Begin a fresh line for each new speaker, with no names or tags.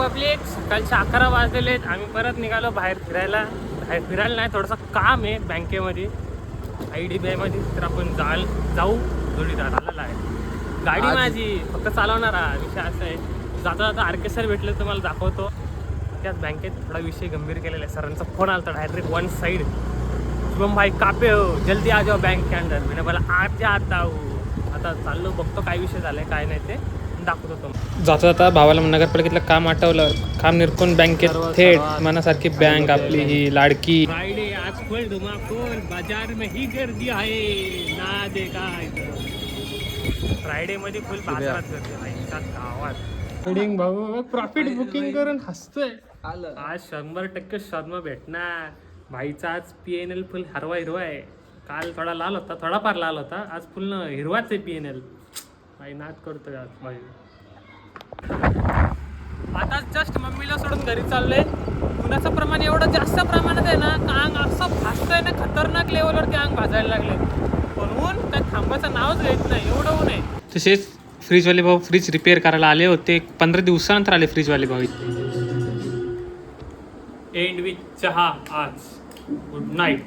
Public, सकाळचे 11 वाजलेले आहेत. आम्ही परत निघालो बाहेर फिरायला. नाही, थोडंसं काम आहे बँकेमध्ये, IDBI मध्ये. तर आपण जाऊ जोडीदार आलेला आहे. गाडी माझी फक्त चालवणारा विषय असा आहे. जाता जाता RK सर भेटले, तुम्हाला दाखवतो. त्यात बँकेत थोडा विषय गंभीर केलेला आहे. सरांचा फोन आला होता डायरेक्ट वन साईड, शुभम भाई कापे हो, जल्दी आ जाओ बँक के अंदर. मी बोला आज आता आता चाललो, बघतो काय विषय झालाय काय नाही ते दाखवतो तुम्हाला. जाता जाता भावाला नगरपालिकेतलं काम आठवलं. काम निरकून बँकेत थेट मनासारखी बँक आपली ही लाडकी. फ्रायडे आज फुल धुमाकूल, बाजार में ही गर्दी आहे ना. दे काय फ्रायडे मध्ये फुल बाजारात गर्दी आहे गावात. भाऊ प्रॉफिट बुकिंग करून हसतोय. आज 100% शर्मा भेटणार. भाईचा आज PNL फुल हिरवा आहे. काल थोडा लाल होता, थोडाफार लाल होता, आज फुल हिरवाच आहे PNL. भाई नाच करतोय आज भाई. आता जस्ट मम्मीला सोडून घरी चाललोय. उन्हाचं प्रमाण एवढं जास्त प्रमाणात आहे ना, अंग असं भाजतंय ना, खतरनाक लेवलवरती अंग भाजायला लागले. पण ऊन काय थांबायचं नावच घेत नाही, एवढं ऊन आहे. तसेच फ्रीजवाले भाऊ फ्रीज रिपेअर करायला आले होते. 15 दिवसानंतर आले फ्रीजवाले भाऊ. एंड विथ चहा आज. Good night.